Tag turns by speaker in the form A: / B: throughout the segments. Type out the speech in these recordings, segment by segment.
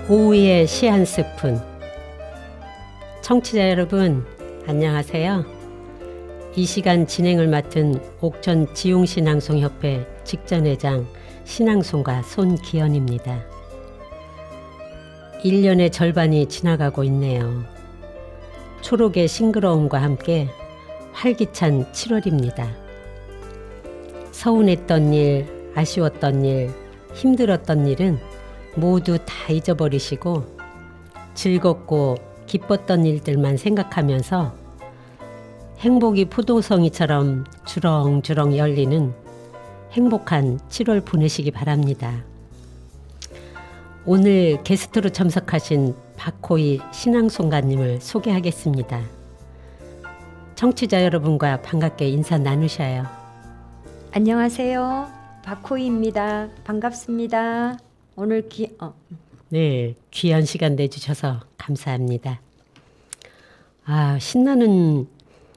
A: 오후의 시 한 스푼. 청취자 여러분, 안녕하세요. 이 시간 진행을 맡은 옥천 지용신앙송협회 직전회장 신앙송가 손기현입니다. 1년의 절반이 지나가고 있네요. 초록의 싱그러움과 함께 활기찬 7월입니다. 서운했던 일, 아쉬웠던 일, 힘들었던 일은 모두 다 잊어버리시고 즐겁고 기뻤던 일들만 생각하면서 행복이 포도송이처럼 주렁주렁 열리는 행복한 7월 보내시기 바랍니다. 오늘 게스트로 참석하신 박호희 신앙송가님을 소개하겠습니다. 청취자 여러분과 반갑게 인사 나누셔요.
B: 안녕하세요. 박호희입니다. 반갑습니다. 오늘
A: 네, 귀한 시간 내주셔서 감사합니다. 신나는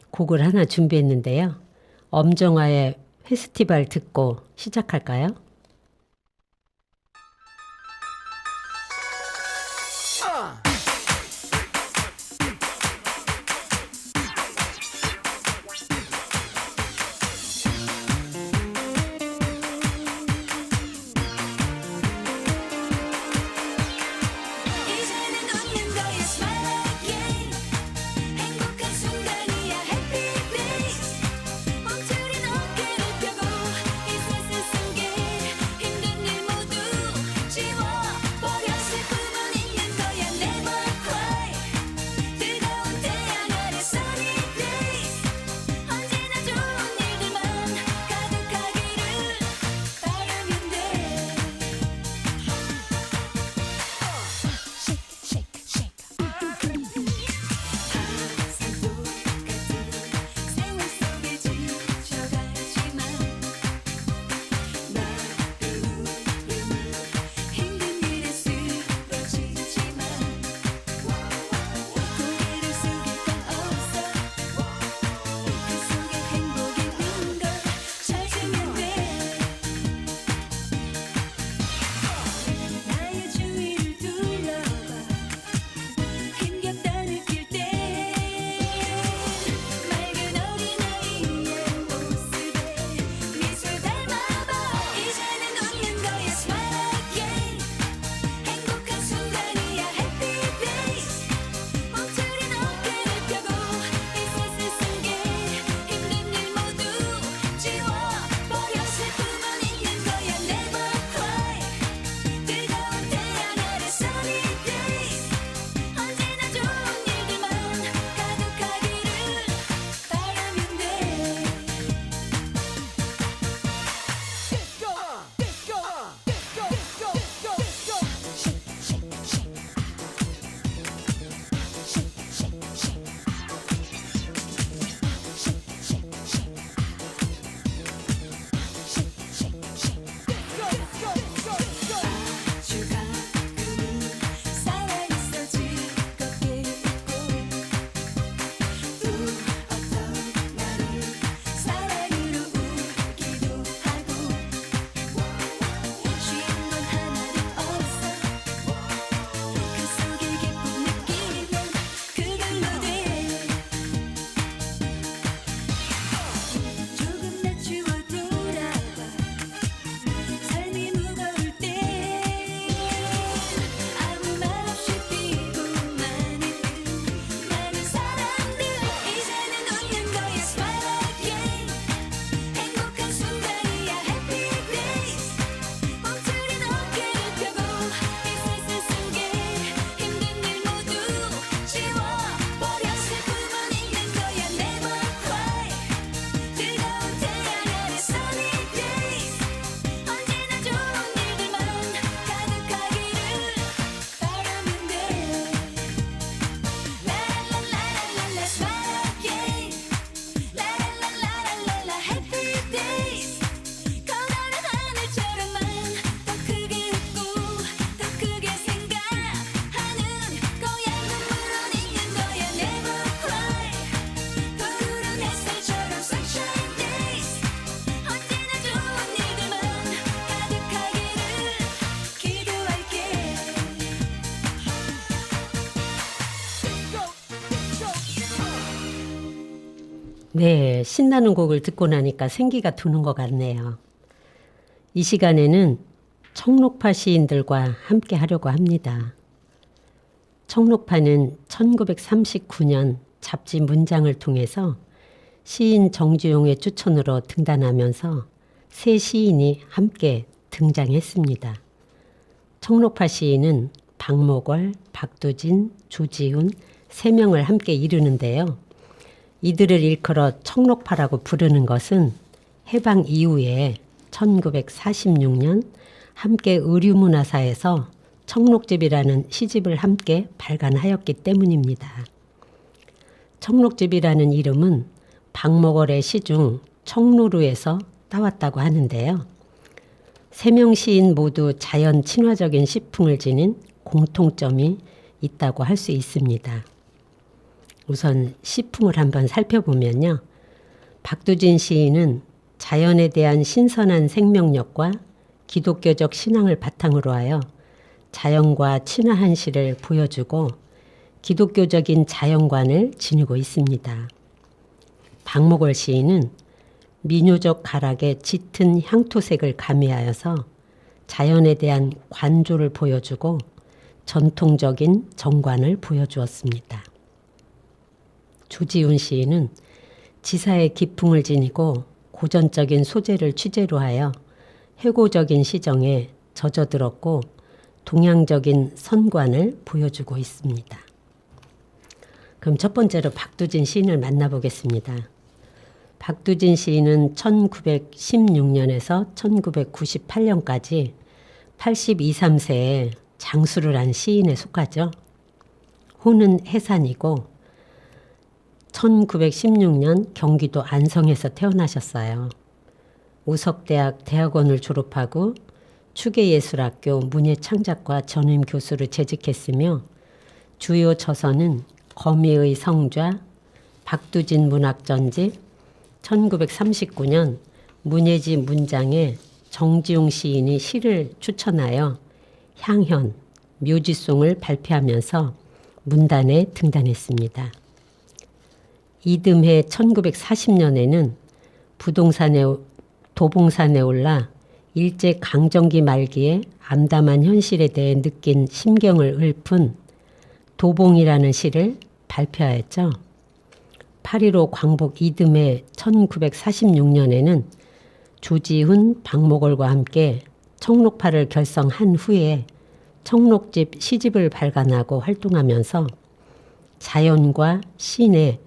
A: 곡을 하나 준비했는데요. 엄정화의 페스티벌 듣고 시작할까요? 네, 신나는 곡을 듣고 나니까 생기가 도는 것 같네요. 이 시간에는 청록파 시인들과 함께 하려고 합니다. 청록파는 1939년 잡지 문장을 통해서 시인 정주용의 추천으로 등단하면서 세 시인이 함께 등장했습니다. 청록파 시인은 박목월, 박두진, 조지훈 3명을 함께 이루는데요. 이들을 일컬어 청록파라고 부르는 것은 해방 이후에 1946년 함께 의류문화사에서 청록집이라는 시집을 함께 발간하였기 때문입니다. 청록집이라는 이름은 박목월의 시 중 청루루에서 따왔다고 하는데요. 3명 시인 모두 자연 친화적인 시풍을 지닌 공통점이 있다고 할 수 있습니다. 우선 시풍을 한번 살펴보면요. 박두진 시인은 자연에 대한 신선한 생명력과 기독교적 신앙을 바탕으로 하여 자연과 친화한 시를 보여주고 기독교적인 자연관을 지니고 있습니다. 박목월 시인은 민요적 가락의 짙은 향토색을 가미하여서 자연에 대한 관조를 보여주고 전통적인 정관을 보여주었습니다. 조지훈 시인은 지사의 기풍을 지니고 고전적인 소재를 취재로 하여 회고적인 시정에 젖어들었고 동양적인 선관을 보여주고 있습니다. 그럼 첫 번째로 박두진 시인을 만나보겠습니다. 박두진 시인은 1916년에서 1998년까지 82, 3세에 장수를 한 시인에 속하죠. 호는 해산이고 1916년 경기도 안성에서 태어나셨어요. 우석대학 대학원을 졸업하고 추계예술학교 문예창작과 전임교수로 재직했으며 주요 저서는 거미의 성좌, 박두진 문학전집, 1939년 문예지 문장에 정지용 시인이 시를 추천하여 향현, 묘지송을 발표하면서 문단에 등단했습니다. 이듬해 1940년에는 도봉산에 올라 일제강점기 말기에 암담한 현실에 대해 느낀 심경을 읊은 도봉이라는 시를 발표하였죠. 8.15 광복 이듬해 1946년에는 조지훈, 박목월과 함께 청록파를 결성한 후에 청록집 시집을 발간하고 활동하면서 자연과 신의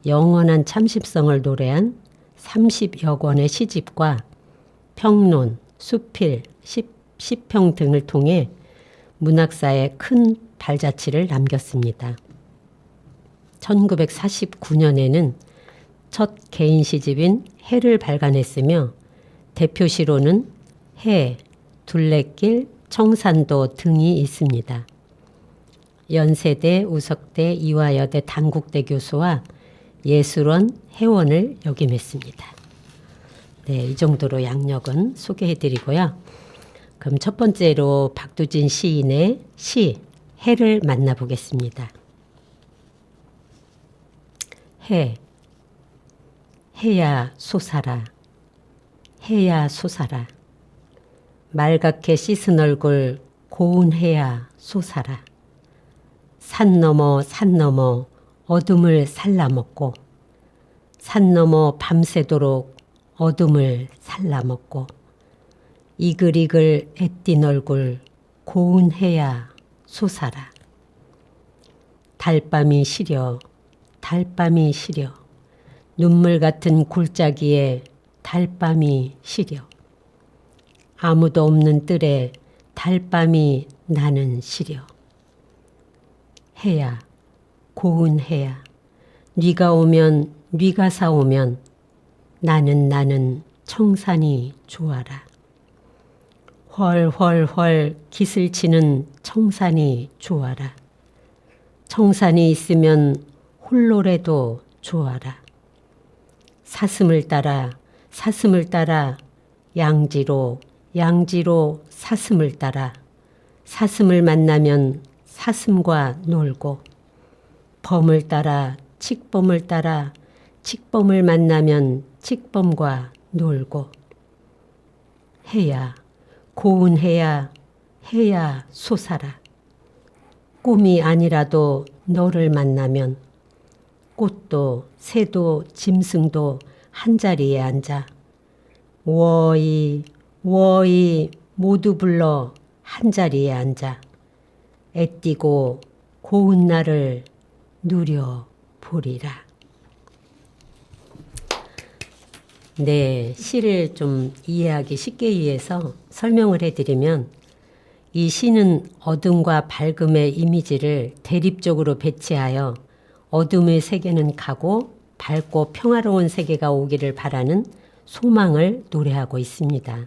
A: 영원한 참십성을 노래한 30여 권의 시집과 평론, 수필, 시평 등을 통해 문학사에 큰 발자취를 남겼습니다. 1949년에는 첫 개인 시집인 해를 발간했으며 대표시로는 해, 둘레길, 청산도 등이 있습니다. 연세대, 우석대, 이화여대 단국대 교수와 예술원 회원을 역임했습니다. 네, 이 정도로 양력은 소개해드리고요. 그럼 첫 번째로 박두진 시인의 시 해를 만나보겠습니다. 해, 해야 솟아라, 해야 솟아라. 말갛게 씻은 얼굴 고운 해야 솟아라. 산 넘어 어둠을 살라먹고 산 넘어 밤새도록 어둠을 살라먹고 이글이글 애띤 얼굴 고운 해야 솟아라. 달밤이 시려 달밤이 시려 눈물 같은 골짜기에 달밤이 시려 아무도 없는 뜰에 달밤이 나는 시려. 해야 고운 해야 네가 오면 네가 사오면 나는 청산이 좋아라. 헐헐헐 기슬치는 청산이 좋아라. 청산이 있으면 홀로라도 좋아라. 사슴을 따라 양지로 사슴을 따라 사슴을 만나면 사슴과 놀고 범을 따라 칡범을 따라 칙범을 만나면 칙범과 놀고 해야 고운 해야 해야 솟아라. 꿈이 아니라도 너를 만나면 꽃도 새도 짐승도 한자리에 앉아 워이 워이 모두 불러 한자리에 앉아 애띠고 고운 날을 누려보리라. 네, 시를 좀 이해하기 쉽게 위해서 설명을 해드리면 이 시는 어둠과 밝음의 이미지를 대립적으로 배치하여 어둠의 세계는 가고 밝고 평화로운 세계가 오기를 바라는 소망을 노래하고 있습니다.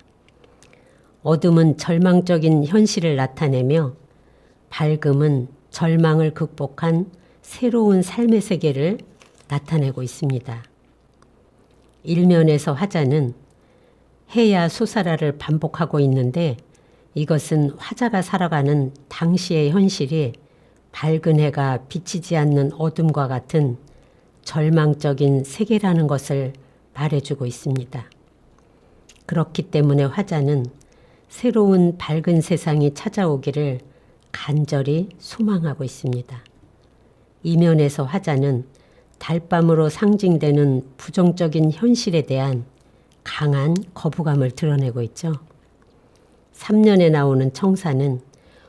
A: 어둠은 절망적인 현실을 나타내며 밝음은 절망을 극복한 새로운 삶의 세계를 나타내고 있습니다. 일면에서 화자는 해야 솟아라를 반복하고 있는데 이것은 화자가 살아가는 당시의 현실이 밝은 해가 비치지 않는 어둠과 같은 절망적인 세계라는 것을 말해주고 있습니다. 그렇기 때문에 화자는 새로운 밝은 세상이 찾아오기를 간절히 소망하고 있습니다. 이면에서 화자는 달밤으로 상징되는 부정적인 현실에 대한 강한 거부감을 드러내고 있죠. 3년에 나오는 청사는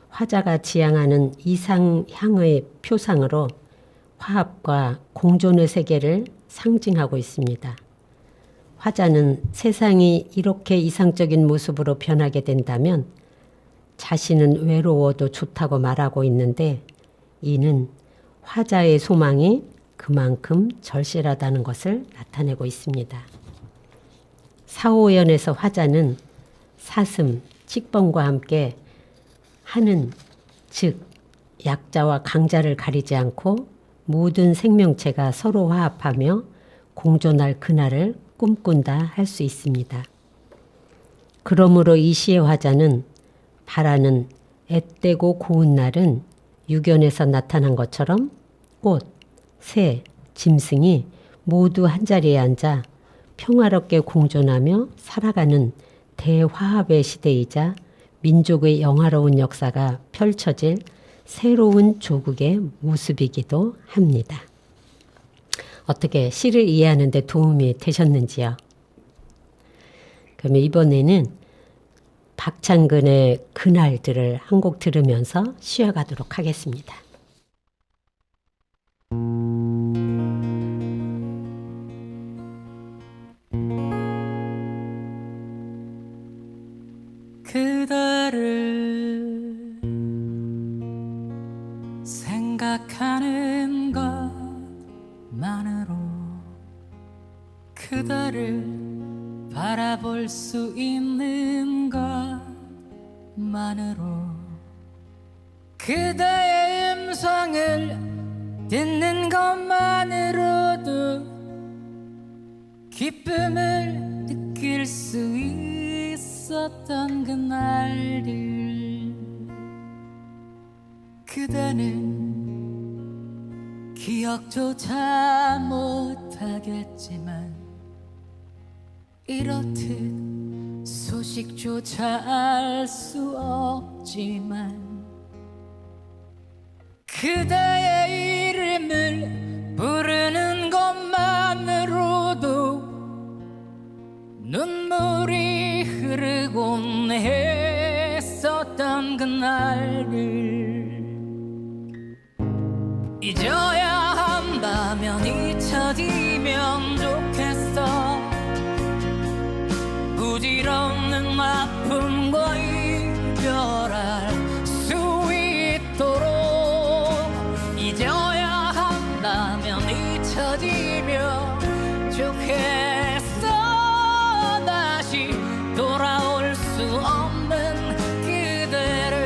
A: 화자가 지향하는 이상향의 표상으로 화합과 공존의 세계를 상징하고 있습니다. 화자는 세상이 이렇게 이상적인 모습으로 변하게 된다면 자신은 외로워도 좋다고 말하고 있는데 이는 화자의 소망이 그만큼 절실하다는 것을 나타내고 있습니다. 사오연에서 화자는 사슴, 칙범과 함께 하는, 즉 약자와 강자를 가리지 않고 모든 생명체가 서로 화합하며 공존할 그날을 꿈꾼다 할 수 있습니다. 그러므로 이 시의 화자는 바라는 앳되고 고운 날은 유견에서 나타난 것처럼 꽃, 새, 짐승이 모두 한자리에 앉아 평화롭게 공존하며 살아가는 대화합의 시대이자 민족의 영화로운 역사가 펼쳐질 새로운 조국의 모습이기도 합니다. 어떻게 시를 이해하는 데 도움이 되셨는지요? 그러면 이번에는 박창근의 그날들을 한 곡 들으면서 쉬어가도록 하겠습니다.
C: 그대를 생각하는 것만으로 그대를 바라볼 수 있는 것만으로 그대의 음성을 듣는 것만으로도 기쁨을 느낄 수 있었던 그날들 그대는 기억조차 못하겠지만 이렇듯 소식조차 알 수 없지만 그대의 이름을 부르는 것만으로도 눈물이 흐르곤 했었던 그날을 잊어야 한다면 잊혀지면 좋겠어 부질없는 아픔과 이별할 수 있도록 잊어야 한다면 잊혀지면 좋겠어 다시 돌아올 수 없는 그대를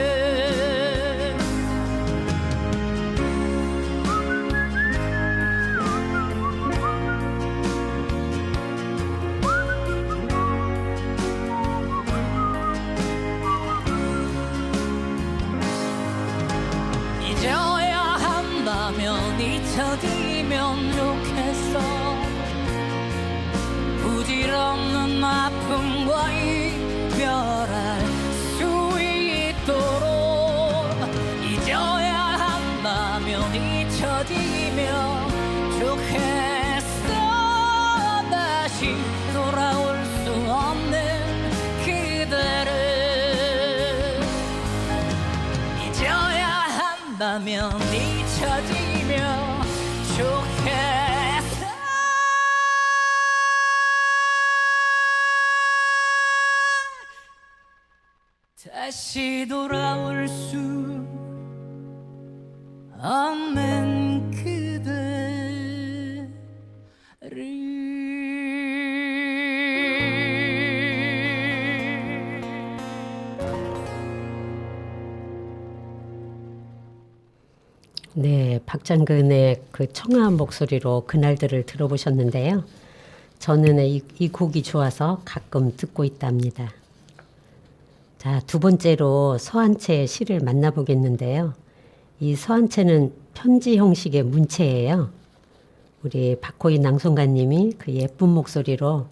C: 잊어야 한다면 잊혀지면 좋겠어 아픔과 이별할 수 있도록 잊어야 한다면 잊혀지면 좋겠어. 다시 돌아올 수 없는 그대를 잊어야 한다면 잊혀지면 좋겠어. 다시 돌아올 수 없는 그대를.
A: 네, 박장근의 그 청아한 목소리로 그날들을 들어보셨는데요. 저는 이 곡이 좋아서 가끔 듣고 있답니다. 자, 두 번째로 서한채의 시를 만나보겠는데요. 이 서한채는 편지 형식의 문체예요. 우리 박호인 낭송가님이 그 예쁜 목소리로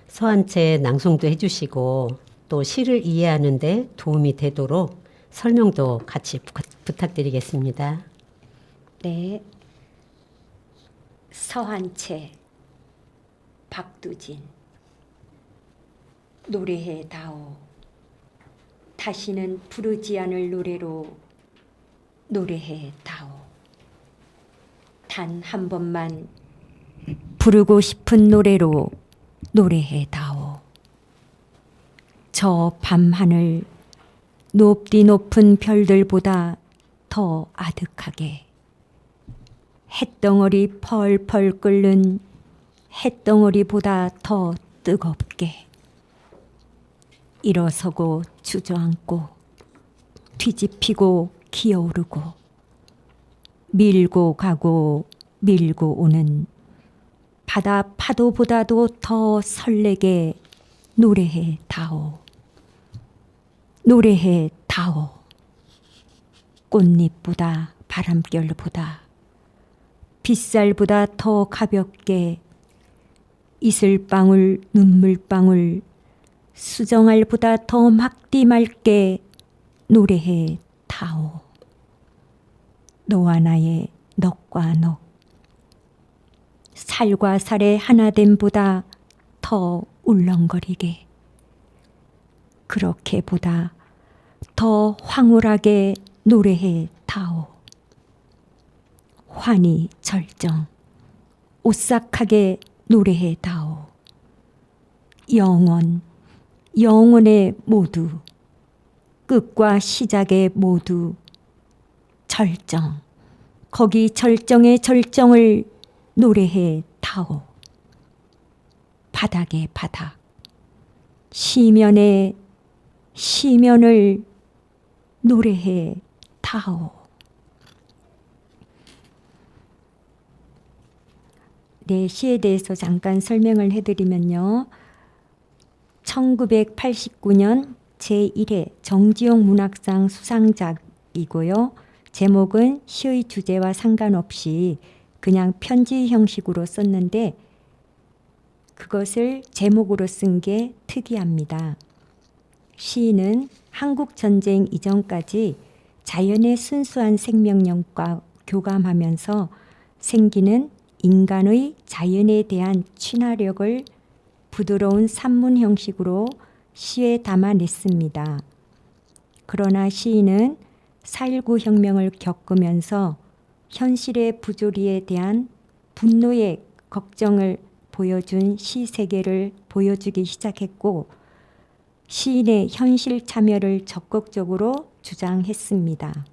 A: 서한채 낭송도 해주시고 또 시를 이해하는 데 도움이 되도록 설명도 같이 부탁드리겠습니다.
B: 네. 서한채 박두진. 노래해 다오. 다시는 부르지 않을 노래로 노래해 다오. 단 한 번만 부르고 싶은 노래로 노래해 다오. 저 밤하늘 높디 높은 별들보다 더 아득하게, 햇덩어리 펄펄 끓는 햇덩어리보다 더 뜨겁게, 일어서고 주저앉고 뒤집히고 기어오르고 밀고 가고 밀고 오는 바다 파도보다도 더 설레게 노래해 다오. 노래해 다오. 꽃잎보다 바람결보다 빗살보다 더 가볍게, 이슬방울 눈물방울 수정알보다 더 막디 맑게 노래해 다오. 너와 나의 넋과 넋, 살과 살의 하나됨보다 더 울렁거리게, 그렇게보다 더 황홀하게 노래해 다오. 환희 절정 오싹하게 노래해 다오. 영원 영혼의 모두, 끝과 시작의 모두 절정, 거기 절정의 절정을 노래해 다오. 바닥의 바닥, 시면의 시면을 노래해 다오. 네, 시에 대해서 잠깐 설명을 해드리면요. 1989년 제1회 정지용 문학상 수상작이고요. 제목은 시의 주제와 상관없이 그냥 편지 형식으로 썼는데 그것을 제목으로 쓴 게 특이합니다. 시인은 한국전쟁 이전까지 자연의 순수한 생명력과 교감하면서 생기는 인간의 자연에 대한 친화력을 부드러운 산문 형식으로 시에 담아냈습니다. 그러나 시인은 4.19 혁명을 겪으면서 현실의 부조리에 대한 분노의 걱정을 보여준 시 세계를 보여주기 시작했고 시인의 현실 참여를 적극적으로 주장했습니다.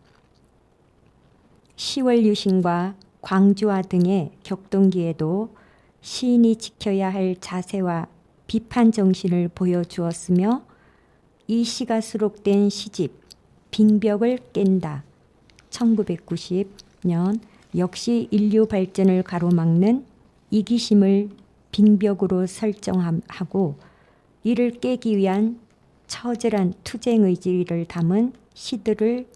B: 10월 유신과 광주화 등의 격동기에도 시인이 지켜야 할 자세와 비판 정신을 보여주었으며 이 시가 수록된 시집 빙벽을 깬다 1990년 역시 인류 발전을 가로막는 이기심을 빙벽으로 설정하고 이를 깨기 위한 처절한 투쟁 의지를 담은 시들을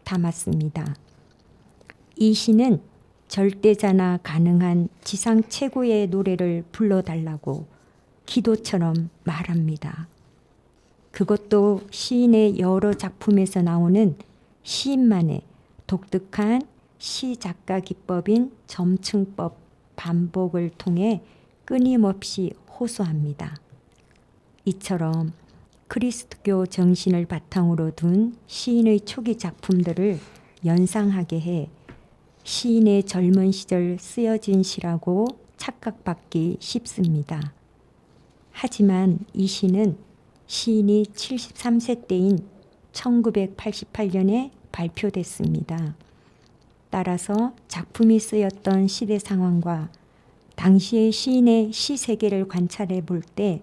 B: 담았습니다. 이 시는 절대자나 가능한 지상 최고의 노래를 불러달라고 기도처럼 말합니다. 그것도 시인의 여러 작품에서 나오는 시인만의 독특한 시 작가 기법인 점층법 반복을 통해 끊임없이 호소합니다. 이처럼 그리스도교 정신을 바탕으로 둔 시인의 초기 작품들을 연상하게 해 시인의 젊은 시절 쓰여진 시라고 착각받기 쉽습니다. 하지만 이 시는 시인이 73세 때인 1988년에 발표됐습니다. 따라서 작품이 쓰였던 시대 상황과 당시의 시인의 시 세계를 관찰해 볼 때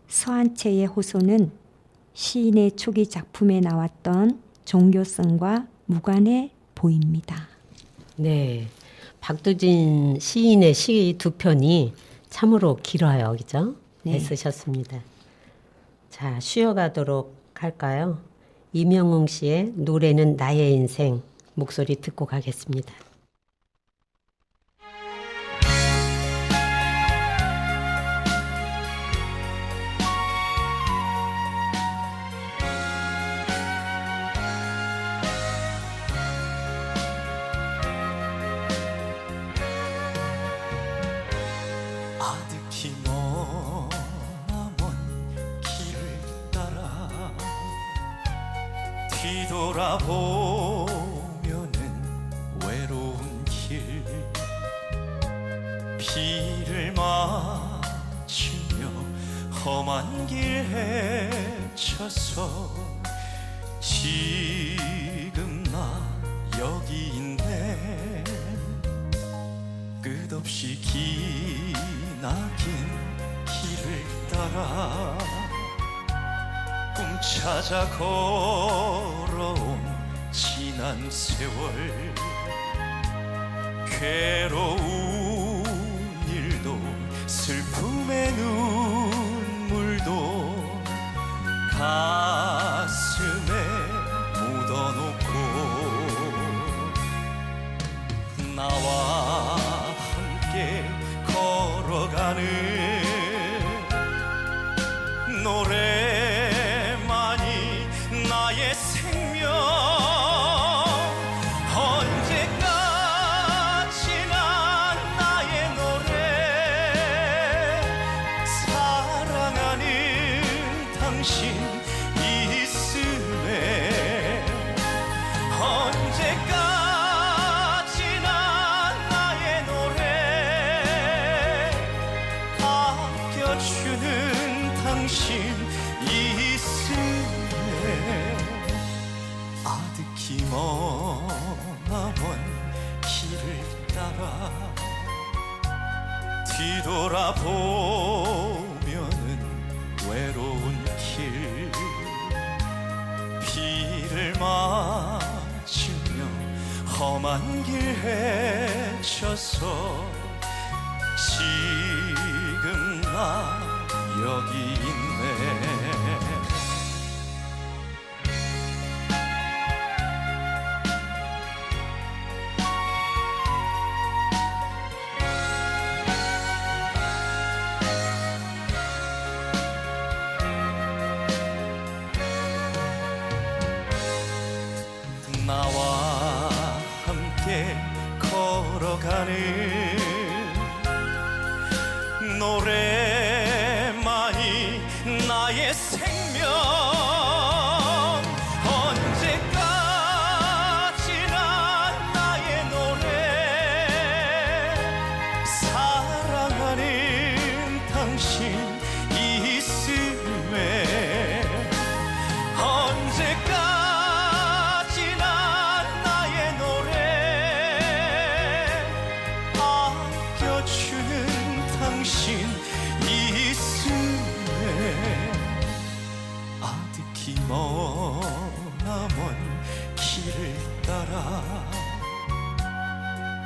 B: 서한채의 호소는 시인의 초기 작품에 나왔던 종교성과 무관해 보입니다.
A: 네, 박두진 시인의 시 두 편이 참으로 길어요, 그죠?
B: 네.
A: 애쓰셨습니다. 자, 쉬어가도록 할까요? 이명웅 씨의 노래는 나의 인생 목소리 듣고 가겠습니다.
D: 아득히 머나먼 길을 따라 뒤돌아보면은 외로운 길 비를 맞추며 험한 길 헤쳐서 지금 나 여기 있네. 끝없이 기나긴 길을 따라 꿈 찾아 걸어온 지난 세월 괴로운 일도 슬픔의 눈물도 가슴에 묻어놓고 나와 함께 걸어가는 노래만이 나의 생명. 언제까지나 나의 노래 사랑하는 당신 있음에 언제까지나 나의 노래 아껴주는 당신 있음에 아득히 머나먼 길을 따라 뒤돌아보면은 외로운 길 비를 맞으며 험한 길 헤쳐서 지금 나 여기 있네. 나와 함께 걸어가는 노래만이 나의 생명. 언제까지나 나의 노래 사랑하는 당신 있음에 언제까지나 나의 노래 아껴주는 당신 있음에 아득히 머나먼 길을 따라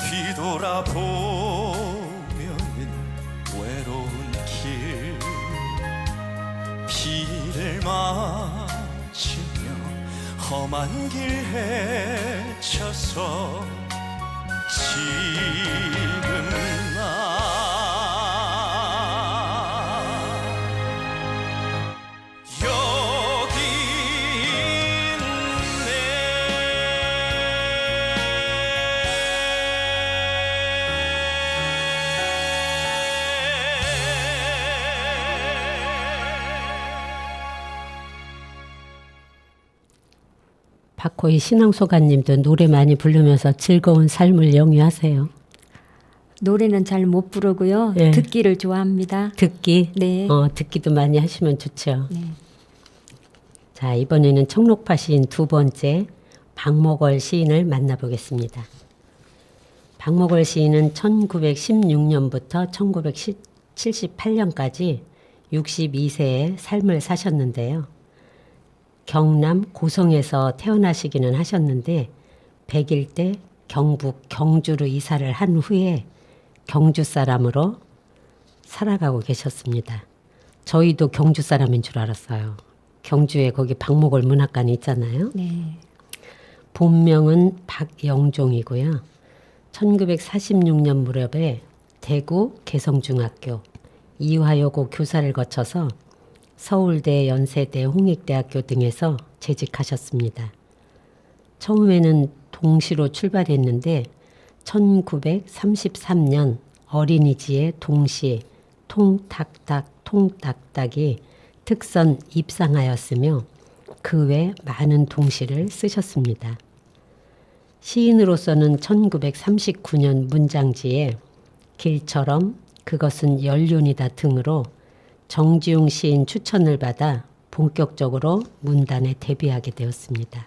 D: 뒤돌아보면은 외로운 길 비를 맞으며 험한 길 헤쳐서 지금 나
A: 박호희 신앙소가님도 노래 많이 부르면서 즐거운 삶을 영위하세요.
B: 노래는 잘 못 부르고요.
A: 예.
B: 듣기를 좋아합니다.
A: 듣기,
B: 네.
A: 듣기도 많이 하시면 좋죠.
B: 네.
A: 자, 이번에는 청록파 시인 두 번째 박목월 시인을 만나보겠습니다. 박목월 시인은 1916년부터 1978년까지 62세의 삶을 사셨는데요. 경남 고성에서 태어나시기는 하셨는데 100일 때 경북 경주로 이사를 한 후에 경주 사람으로 살아가고 계셨습니다. 저희도 경주 사람인 줄 알았어요. 경주에 거기 박목월 문학관이 있잖아요.
B: 네.
A: 본명은 박영종이고요. 1946년 무렵에 대구 개성중학교, 이화여고 교사를 거쳐서 서울대, 연세대, 홍익대학교 등에서 재직하셨습니다. 처음에는 동시로 출발했는데 1933년 어린이지의 동시 통탁탁 통탁탁이 특선 입상하였으며 그 외 많은 동시를 쓰셨습니다. 시인으로서는 1939년 문장지에 길처럼 그것은 연륜이다 등으로 정지용 시인 추천을 받아 본격적으로 문단에 데뷔하게 되었습니다.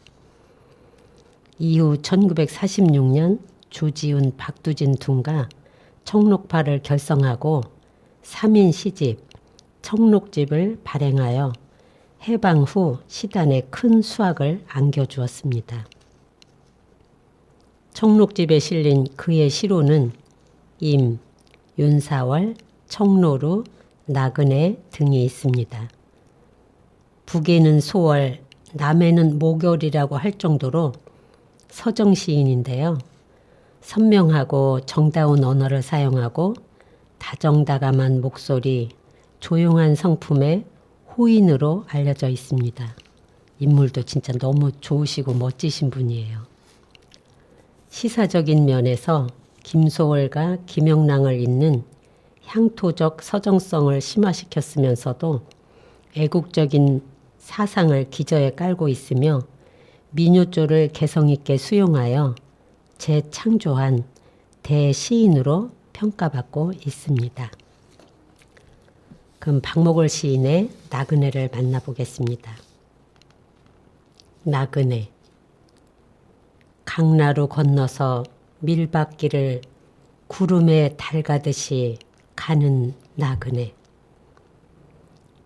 A: 이후 1946년 조지훈, 박두진 둔과 청록파를 결성하고 3인 시집 청록집을 발행하여 해방 후 시단에 큰 수확을 안겨주었습니다. 청록집에 실린 그의 시로는 임, 윤사월, 청로루, 나그네 등이 있습니다. 북에는 소월, 남에는 목열이라고 할 정도로 서정 시인인데요. 선명하고 정다운 언어를 사용하고 다정다감한 목소리, 조용한 성품의 호인으로 알려져 있습니다. 인물도 진짜 너무 좋으시고 멋지신 분이에요. 시사적인 면에서 김소월과 김영랑을 잇는 향토적 서정성을 심화시켰으면서도 애국적인 사상을 기저에 깔고 있으며 민요조를 개성있게 수용하여 재창조한 대시인으로 평가받고 있습니다. 그럼 박목월 시인의 나그네를 만나보겠습니다. 나그네. 강나루 건너서 밀밭길을 구름에 달 가듯이 가는 나그네.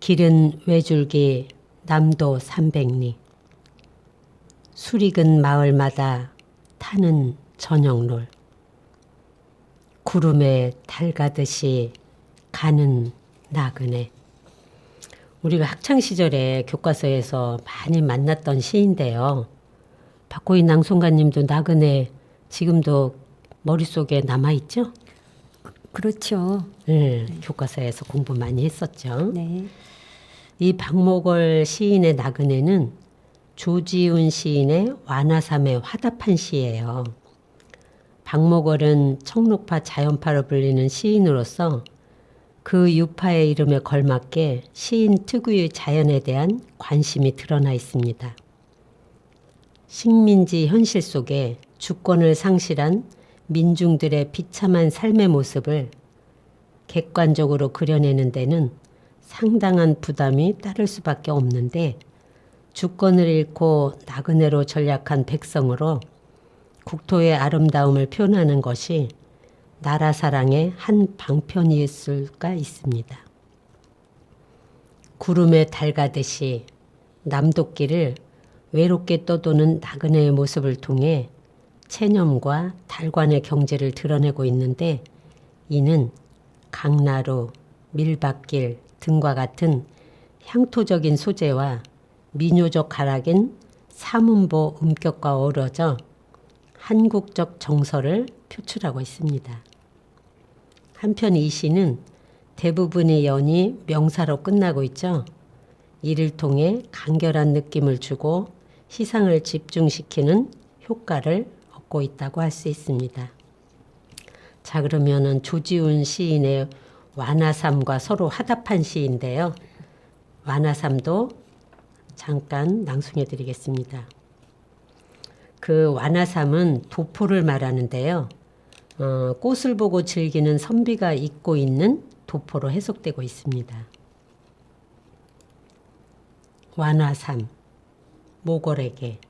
A: 길은 외줄기 남도 300리. 수리근 마을마다 타는 저녁롤. 구름에 달 가듯이 가는 나그네. 우리가 학창시절에 교과서에서 많이 만났던 시인데요. 박호인 낭송가님도 나그네 지금도 머릿속에 남아있죠?
B: 그렇죠.
A: 네, 교과서에서 공부 많이 했었죠.
B: 네.
A: 이 박목월 시인의 나그네는 조지훈 시인의 완화삼에 화답한 시예요. 박목월은 청록파 자연파로 불리는 시인으로서 그 유파의 이름에 걸맞게 시인 특유의 자연에 대한 관심이 드러나 있습니다. 식민지 현실 속에 주권을 상실한 민중들의 비참한 삶의 모습을 객관적으로 그려내는 데는 상당한 부담이 따를 수밖에 없는데 주권을 잃고 나그네로 전락한 백성으로 국토의 아름다움을 표현하는 것이 나라 사랑의 한 방편일 수가 있습니다. 구름에 달 가듯이 남도길을 외롭게 떠도는 나그네의 모습을 통해 체념과 달관의 경지를 드러내고 있는데 이는 강나루, 밀밭길 등과 같은 향토적인 소재와 민요적 가락인 사문보 음격과 어우러져 한국적 정서를 표출하고 있습니다. 한편 이 시는 대부분의 연이 명사로 끝나고 있죠. 이를 통해 간결한 느낌을 주고 시상을 집중시키는 효과를 얻고 있다고 할 수 있습니다. 자, 그러면은 조지훈 시인의 완화삼과 서로 화답한 시인데요. 완화삼도 잠깐 낭송해 드리겠습니다. 그 완화삼은 도포를 말하는데요. 꽃을 보고 즐기는 선비가 입고 있는 도포로 해석되고 있습니다. 완화삼, 모골에게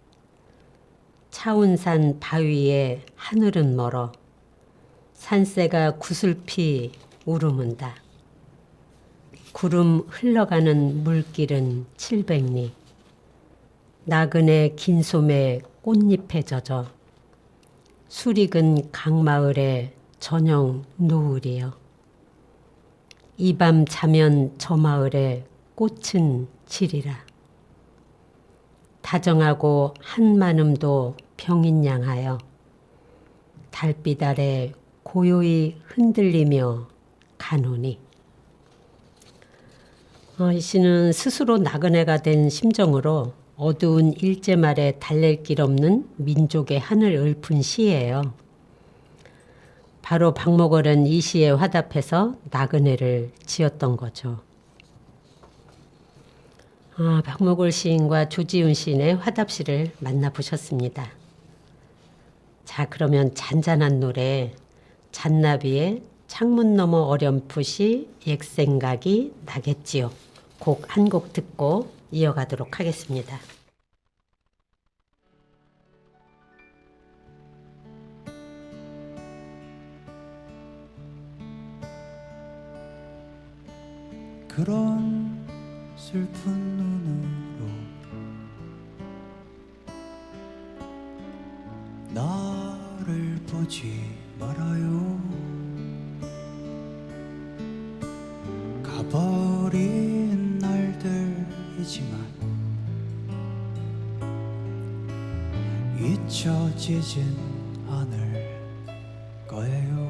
A: 차운산 바위에 하늘은 멀어 산새가 구슬피 울음은다. 구름 흘러가는 물길은 700리 나그네 긴 소매 꽃잎에 젖어 수리근 강마을에 저녁 노을이여 이 밤 자면 저 마을에 꽃은 지리라 다정하고 한마음도 병인양하여 달빛 아래 고요히 흔들리며 가노니 이 시는 스스로 나그네가 된 심정으로 어두운 일제 말에 달랠 길 없는 민족의 한을 읊은 시예요. 바로 박목월은 이 시에 화답해서 나그네를 지었던 거죠. 박목월 시인과 조지훈 시인의 화답시를 만나보셨습니다. 자, 그러면 잔잔한 노래 잔나비의 창문 너머 어렴풋이 옛생각이 나겠지요. 곡 한 곡 듣고 이어가도록 하겠습니다.
D: 그런 슬픈 눈으로 나를 보지 말아요. 가버린 날들이지만 잊혀지진 않을 거예요.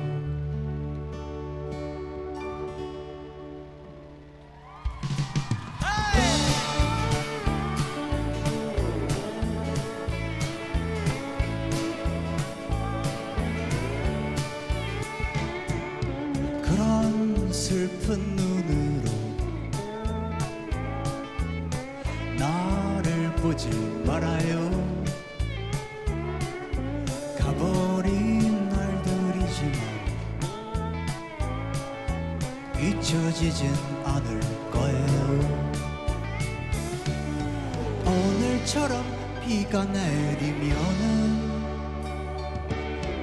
D: 그런 슬픈 눈으로 나를 보지 말아요. 가버린 날들이지만 잊혀지진 않을 거예요. 오늘처럼 비가 내리면은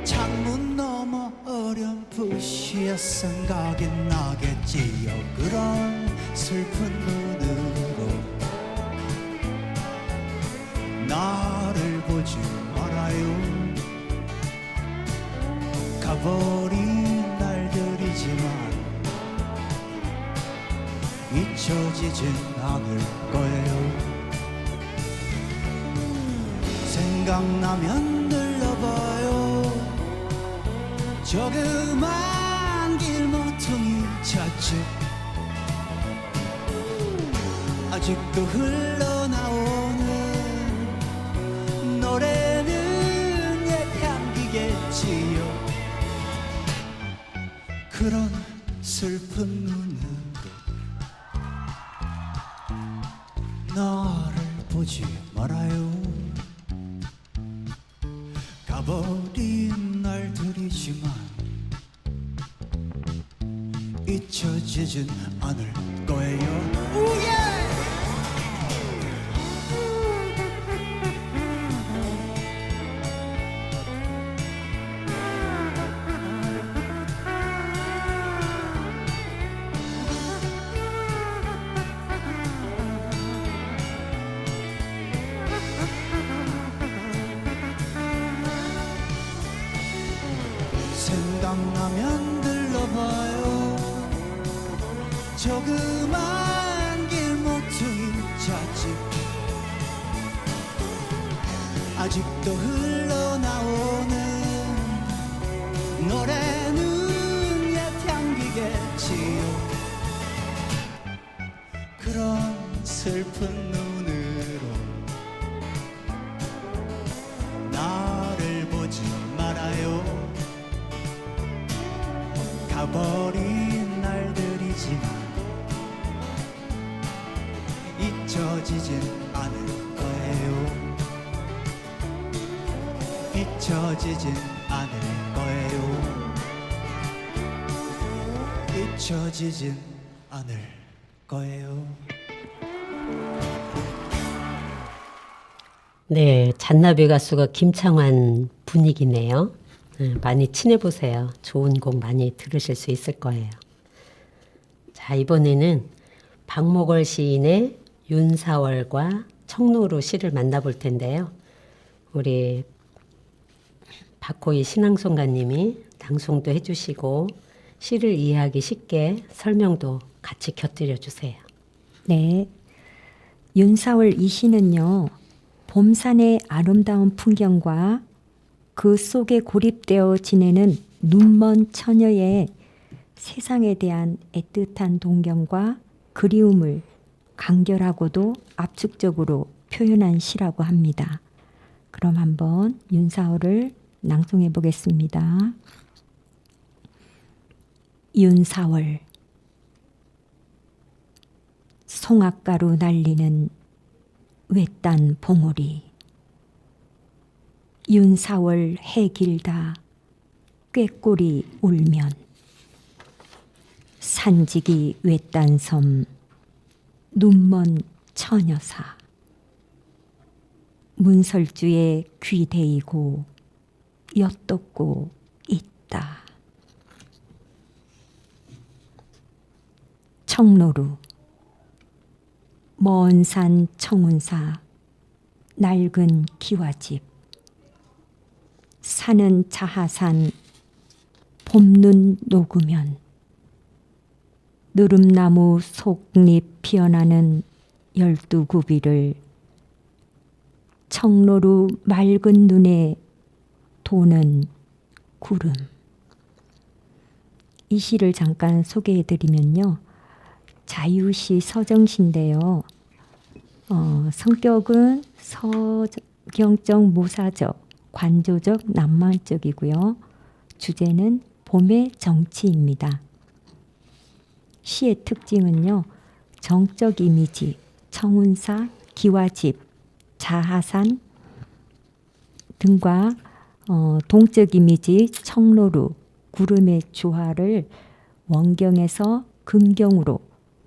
D: 창문 너머 어렴풋이 생각이 나겠지요. 그런 슬픈 눈으로 나를 보지 말아요. 가버린 날들이지만 잊혀지진 않을 거예요. 생각나면 들러봐요. 조그만 길모퉁이 찻집 아직도 흘러나오는 노래는 옛 향기겠지요. 그런 슬픈 눈으로 나를 보지 말아요. 가버린 날들이지만 잊혀지진 않을 거예요. 생각나면 들러봐요. 조그만 길모퉁이 찻집 아직도 흘러나오는 노래는 옛 향기겠지요. 그런 슬픈 눈으로 나를 보지 말아요. 가버린 날들이지만 잊혀지진 않을 거예요. 잊혀지진 않을 거예요. 잊혀지진 않을 거예요.
A: 네, 잔나비 가수가 김창완 분위기네요. 많이 친해보세요. 좋은 곡 많이 들으실 수 있을 거예요. 자, 이번에는 박목월 시인의 윤사월과 청로로 시를 만나볼 텐데요. 우리 박호희 신앙송가님이 낭송도 해주시고 시를 이해하기 쉽게 설명도 같이 곁들여 주세요.
B: 네. 윤사월 이 시는요. 봄산의 아름다운 풍경과 그 속에 고립되어 지내는 눈먼 처녀의 세상에 대한 애틋한 동경과 그리움을 간결하고도 압축적으로 표현한 시라고 합니다. 그럼 한번 윤사월을 낭송해 보겠습니다. 윤사월 송악가루 날리는 외딴 봉우리 윤사월 해 길다 꾀꼬리 울면 산지기 외딴 섬 눈먼 처녀사 문설주에 귀 대이고 엿돋고 있다. 청로루 먼 산 청운사 낡은 기와집 산은 자하산 봄눈 녹으면 느릅나무 속잎 피어나는 12구비를 청로루 맑은 눈에 도는 구름. 이 시를 잠깐 소개해 드리면요. 자유시 서정시인데요. 성격은 서경적 모사적, 관조적, 낭만적이고요. 주제는 봄의 정치입니다. 시의 특징은요. 정적 이미지, 청운사, 기와집, 자하산 등과 동적 이미지, 청로루, 구름의 조화를 원경에서 금경으로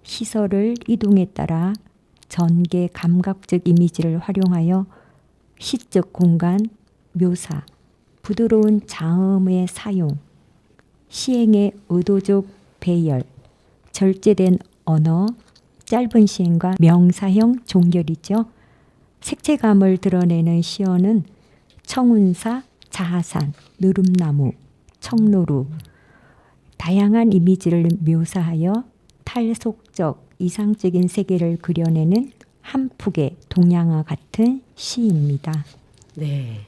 B: 시설을 이동에 따라 전개 감각적 이미지를 활용하여 시적 공간, 묘사, 부드러운 자음의 사용, 시행의 의도적 배열, 절제된 언어, 짧은 시행과 명사형 종결이죠. 색채감을 드러내는 시어는 청운사, 자하산, 느릅나무, 청로루 다양한 이미지를 묘사하여 탈속적, 이상적인 세계를 그려내는 한 폭의 동양화 같은 시입니다.
A: 네,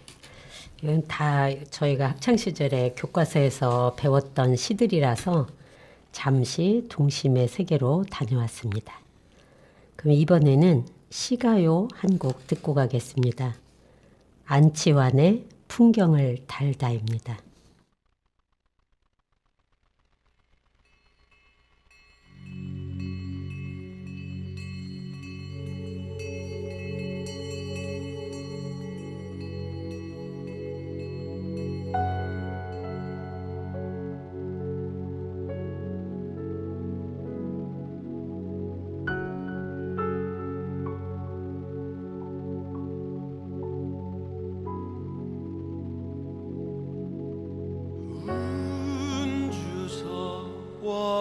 A: 이건 다 저희가 학창 시절에 교과서에서 배웠던 시들이라서 잠시 동심의 세계로 다녀왔습니다. 그럼 이번에는 시가요 한 곡 듣고 가겠습니다. 안치환의 풍경을 달다입니다.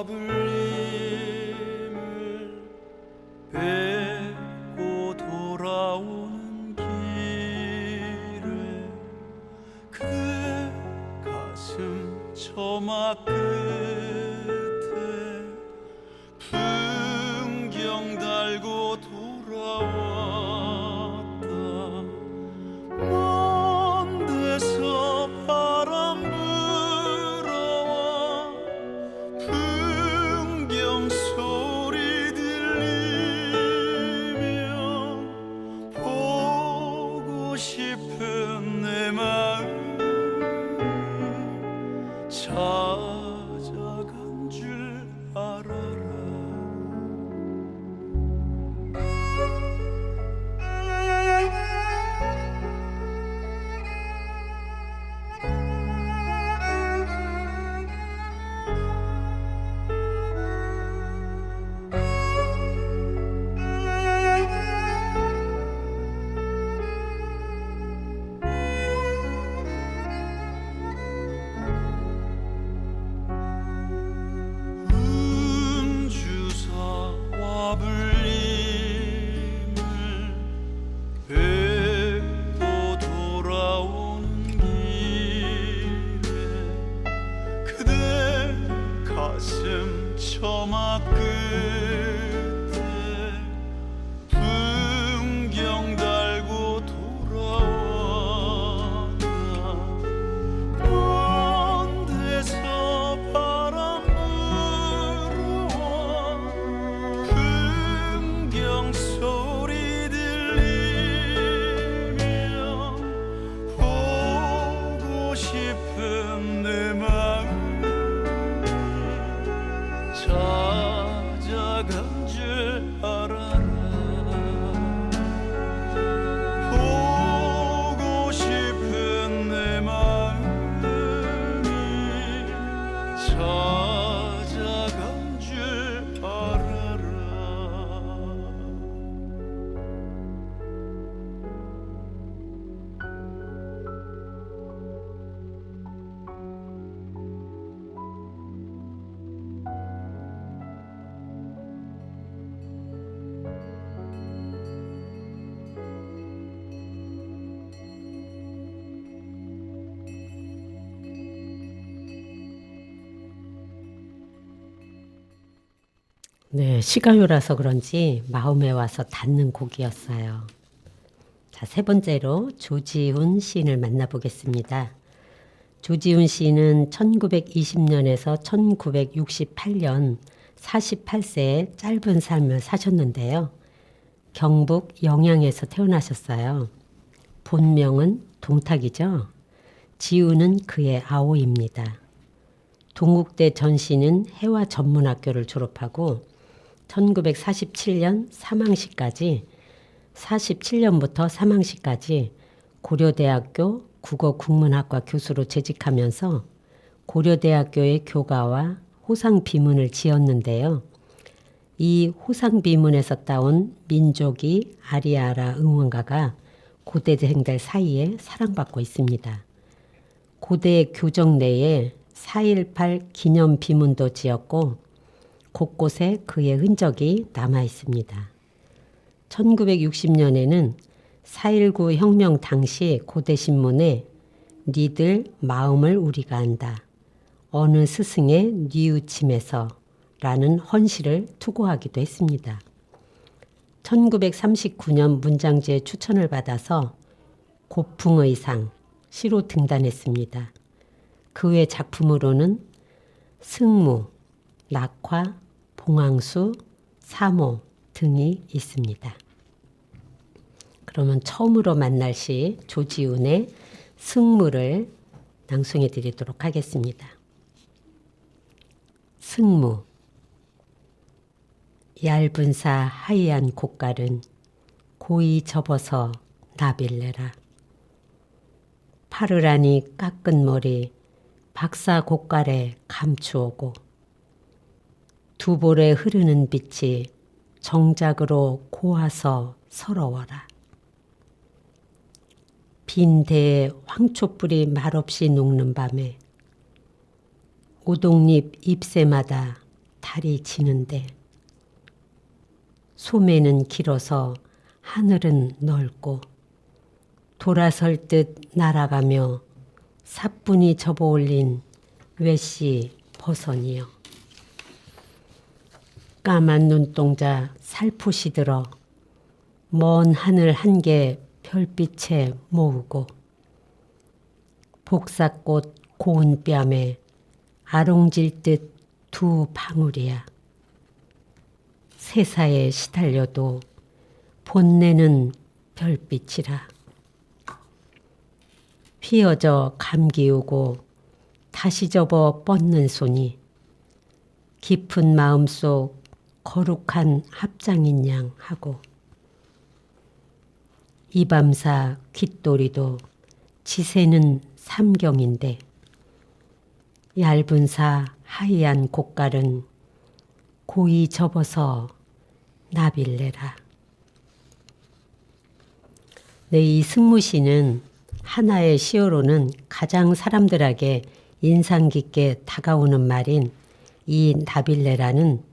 E: 불림을 뵙고 돌아오는 길에 그대 가슴 처마 끝에 풍경 달고 돌아왔다. 먼 데서 바람 불어와 처마 끝에 풍경 달고 돌아왔다. 먼 데서 바람 불어와 풍경 소리 들리며 보고 싶은 내 마음 찾아간 줄 알아라. 보고 싶은 내 마음이 찾아간 줄 알아라.
A: 네, 시가요라서 그런지 마음에 와서 닿는 곡이었어요. 자, 세 번째로 조지훈 시인을 만나보겠습니다. 조지훈 시인은 1920년에서 1968년 48세의 짧은 삶을 사셨는데요. 경북 영양에서 태어나셨어요. 본명은 동탁이죠. 지우는 그의 아오입니다. 동국대 전시는 해화전문학교를 졸업하고 1947년 사망시까지 47년부터 사망시까지 고려대학교 국어국문학과 교수로 재직하면서 고려대학교의 교가와 호상비문을 지었는데요. 이 호상비문에서 따온 민족이 아리아라 응원가가 고대생들 사이에 사랑받고 있습니다. 고대 교정 내에 4.18 기념 비문도 지었고 곳곳에 그의 흔적이 남아 있습니다. 1960년에는 4.19 혁명 당시 고대신문에 니들 마음을 우리가 안다. 어느 스승의 뉘우침에서 라는 헌시를 투고하기도 했습니다. 1939년 문장지에 추천을 받아서 고풍의상 시로 등단했습니다. 그 외 작품으로는 승무, 낙화, 봉황수, 사모 등이 있습니다. 그러면 처음으로 만날 시 조지훈의 승무를 낭송해 드리도록 하겠습니다. 승무. 얇은 사 하얀 곶갈은 고이 접어서 나빌래라. 파르라니 깎은 머리 박사 곶갈에 감추오고 두 볼에 흐르는 빛이 정작으로 고와서 서러워라. 빈 대에 황초불이 말없이 녹는 밤에 오동잎 잎새마다 달이 지는데 소매는 길어서 하늘은 넓고 돌아설 듯 날아가며 사뿐히 접어올린 외씨 버선이여. 까만 눈동자 살포시 들어 먼 하늘 한개 별빛에 모으고 복사꽃 고운 뺨에 아롱질 듯 두 방울이야. 세사에 시달려도 본내는 별빛이라. 휘어져 감기 오고 다시 접어 뻗는 손이 깊은 마음속 거룩한 합장인 양 하고 이 밤사 귓도리도 지새는 삼경인데 얇은 사 하얀 곶갈은 고이 접어서 나빌래라. 네, 이 승무시는 하나의 시어로는 가장 사람들에게 인상 깊게 다가오는 말인 이 나빌래라는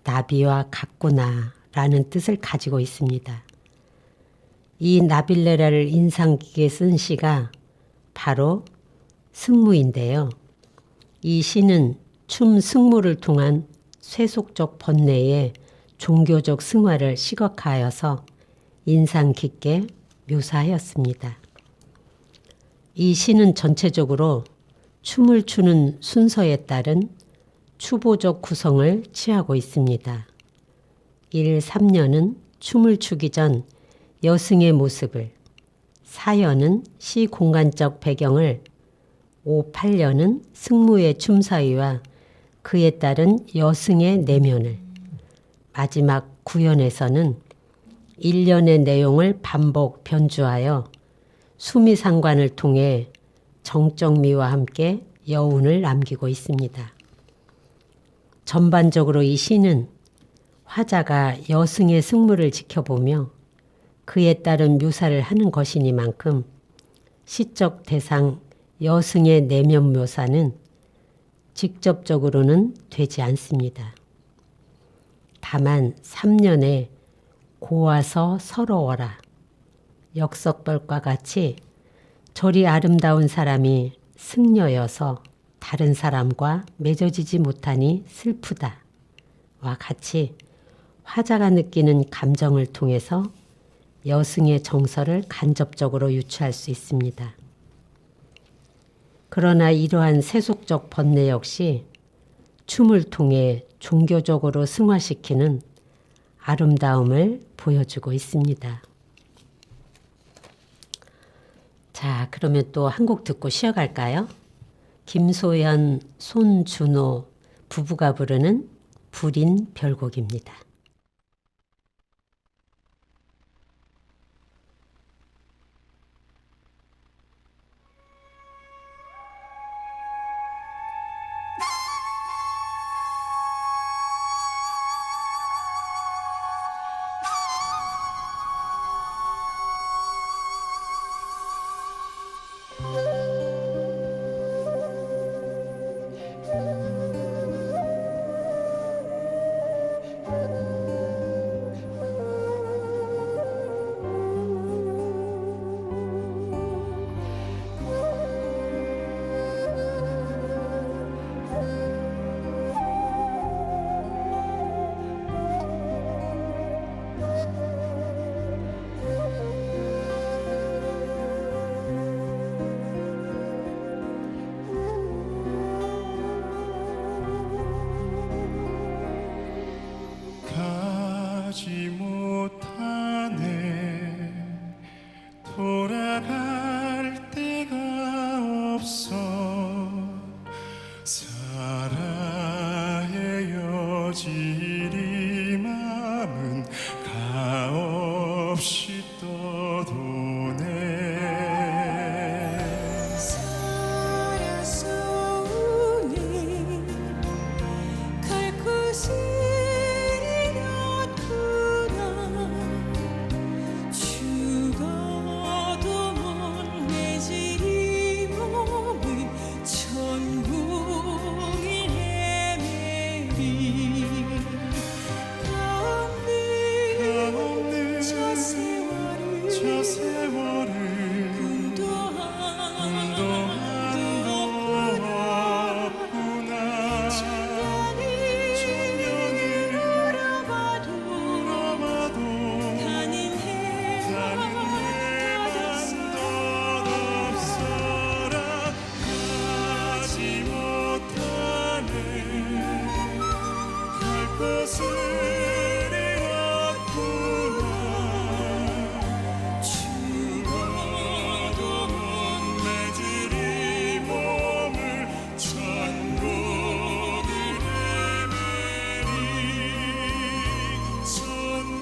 A: 나비와 같구나라는 뜻을 가지고 있습니다. 이 나빌레라를 인상 깊게 쓴 시가 바로 승무인데요. 이 시는 춤 승무를 통한 세속적 번뇌의 종교적 승화를 시각화하여서 인상 깊게 묘사하였습니다. 이 시는 전체적으로 춤을 추는 순서에 따른 추보적 구성을 취하고 있습니다. 1, 3년은 춤을 추기 전 여승의 모습을, 4년은 시 공간적 배경을, 5, 8년은 승무의 춤사위와 그에 따른 여승의 내면을, 마지막 9연에서는 1년의 내용을 반복 변주하여 수미상관을 통해 정적미와 함께 여운을 남기고 있습니다. 전반적으로 이 시는 화자가 여승의 승무를 지켜보며 그에 따른 묘사를 하는 것이니만큼 시적 대상 여승의 내면 묘사는 직접적으로는 되지 않습니다. 다만 3년에 고와서 서러워라, 역석벌과 같이 저리 아름다운 사람이 승려여서 다른 사람과 맺어지지 못하니 슬프다 와 같이 화자가 느끼는 감정을 통해서 여승의 정서를 간접적으로 유추할 수 있습니다. 그러나 이러한 세속적 번뇌 역시 춤을 통해 종교적으로 승화시키는 아름다움을 보여주고 있습니다. 자, 그러면 또 한 곡 듣고 쉬어갈까요? 김소연, 손준호 부부가 부르는 불인 별곡입니다.
E: 가지 못하네 돌아갈 데가 없어 살아헤어지리 맘은 가없이 떠도네
C: 살아서우니 갈 곳이 죽어도 못 내지 몸은 천국이 헤매리 가없는 저 세월을 꿈도 한도 없구나 천년이 흘러가도 가는 해만 덧없어라 가지 못하네 갈 곳을 잃었구나 죽어도 못 내주리 몸을 천국을 헤매리 천국을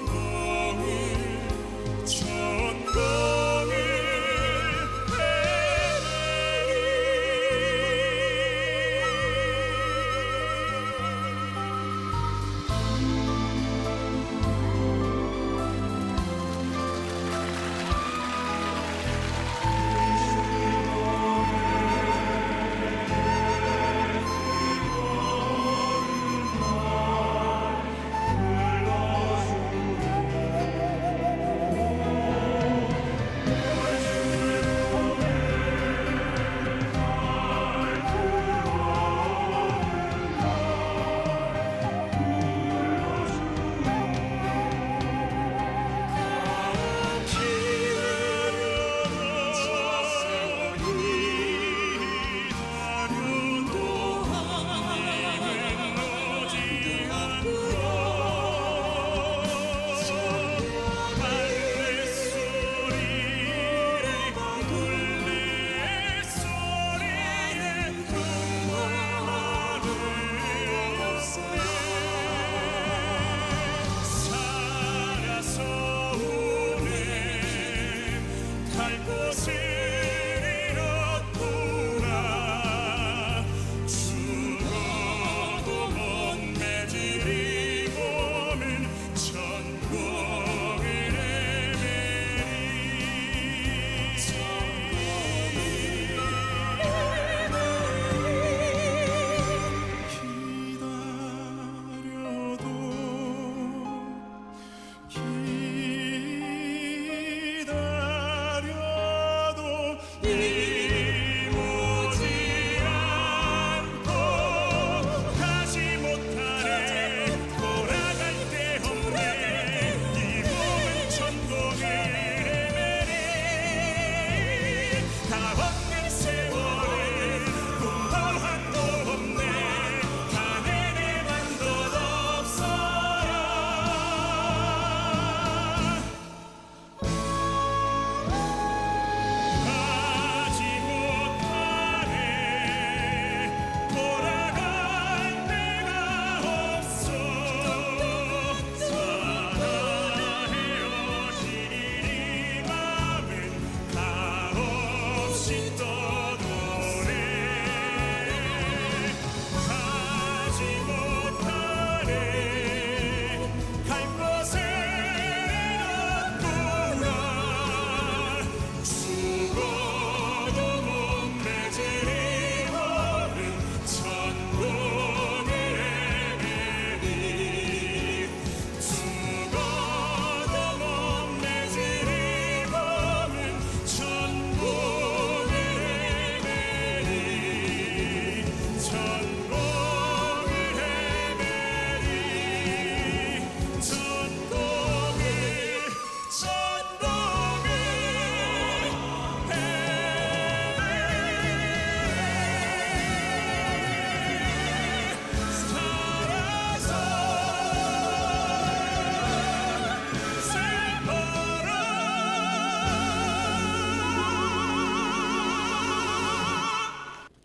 C: 헤매리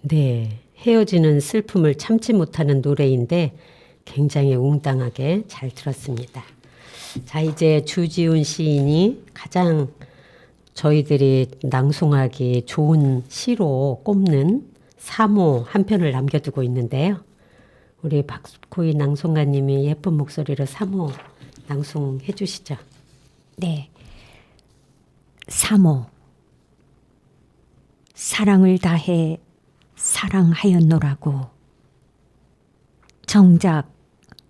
A: 네, 헤어지는 슬픔을 참지 못하는 노래인데 굉장히 웅당하게 잘 들었습니다. 자, 이제 주지훈 시인이 가장 저희들이 낭송하기 좋은 시로 꼽는 3호 한 편을 남겨두고 있는데요. 우리 박코이 낭송가님이 예쁜 목소리로 3호 낭송해 주시죠.
B: 네. 3호. 사랑을 다해 사랑하였노라고. 정작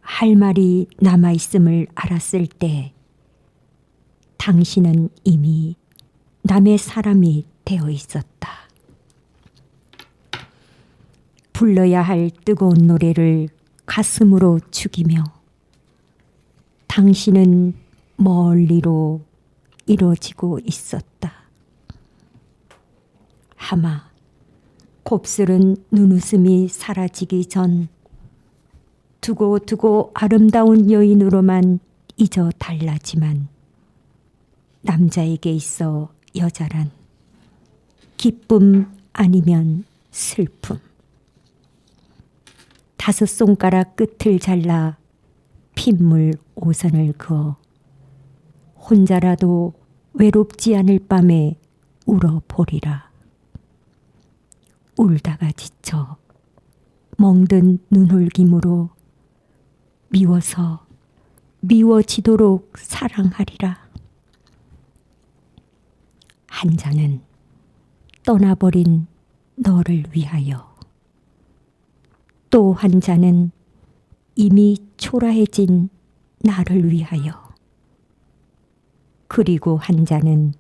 B: 할 말이 남아있음을 알았을 때 당신은 이미 남의 사람이 되어 있었다. 불러야 할 뜨거운 노래를 가슴으로 죽이며 당신은 멀리로 이뤄지고 있었다. 하마 곱슬은 눈웃음이 사라지기 전 두고 아름다운 여인으로만 잊어 달라지만 남자에게 있어 여자란 기쁨 아니면 슬픔. 5 손가락 끝을 잘라 핏물 5선을 그어 혼자라도 외롭지 않을 밤에 울어보리라. 울다가 지쳐 멍든 눈홀김으로 미워서 미워지도록 사랑하리라. 한 잔은 떠나버린 너를 위하여, 또 한 잔은 이미 초라해진 나를 위하여, 그리고 한 잔은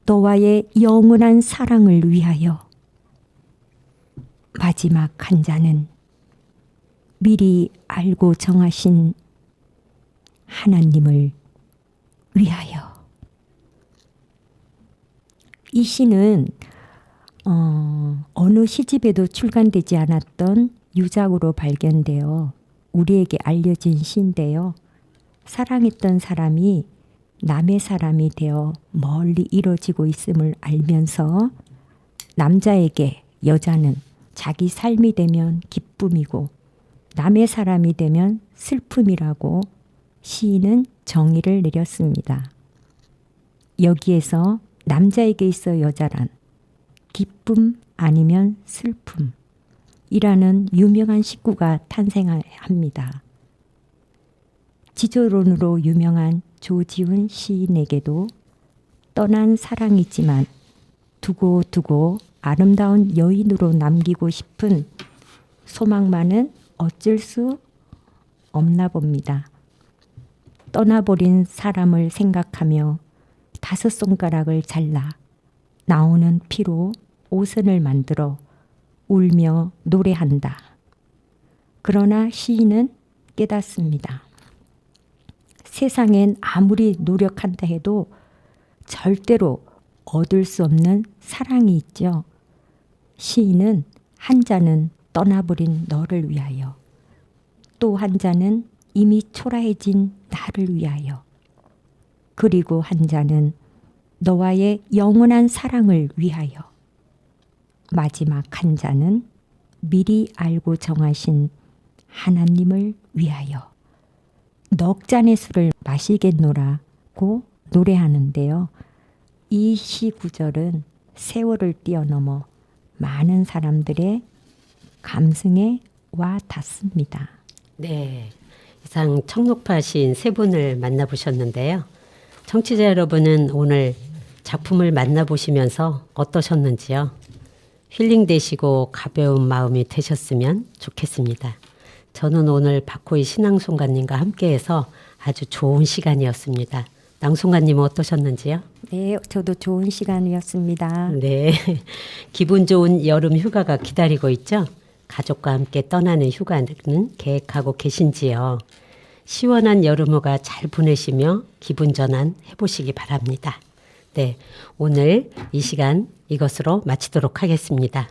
B: 너와의 영원한 사랑을 위하여, 마지막 한 잔은 미리 알고 정하신 하나님을 위하여. 이 시는 어느 시집에도 출간되지 않았던 유작으로 발견되어 우리에게 알려진 시인데요. 사랑했던 사람이 남의 사람이 되어 멀리 이뤄지고 있음을 알면서 남자에게 여자는 자기 삶이 되면 기쁨이고 남의 사람이 되면 슬픔이라고 시인은 정의를 내렸습니다. 여기에서 남자에게 있어 여자란 기쁨 아니면 슬픔이라는 유명한 식구가 탄생합니다. 지조론으로 유명한 조지훈 시인에게도 떠난 사랑이지만 두고 아름다운 여인으로 남기고 싶은 소망만은 어쩔 수 없나 봅니다. 떠나버린 사람을 생각하며 5 손가락을 잘라 나오는 피로 옷선을 만들어 울며 노래한다. 그러나 시인은 깨닫습니다. 세상엔 아무리 노력한다 해도 절대로 얻을 수 없는 사랑이 있죠. 시인은 한 잔은 떠나버린 너를 위하여, 또 한 잔은 이미 초라해진 나를 위하여, 그리고 한 잔은 너와의 영원한 사랑을 위하여, 마지막 한 잔은 미리 알고 정하신 하나님을 위하여 넉 잔의 술을 마시겠노라고 노래하는데요. 이 시 구절은 세월을 뛰어넘어 많은 사람들의 감성에 와 닿습니다.
A: 네, 이상 청록파 시인 3분을 만나보셨는데요. 청취자 여러분은 오늘 작품을 만나보시면서 어떠셨는지요? 힐링되시고 가벼운 마음이 되셨으면 좋겠습니다. 저는 오늘 박호희 신앙송가님과 함께해서 아주 좋은 시간이었습니다. 낭송가님은 어떠셨는지요?
B: 네, 저도 좋은 시간이었습니다.
A: 네, 기분 좋은 여름 휴가가 기다리고 있죠? 가족과 함께 떠나는 휴가는 계획하고 계신지요? 시원한 여름휴가 잘 보내시며 기분 전환 해보시기 바랍니다. 네, 오늘 이 시간 이것으로 마치도록 하겠습니다.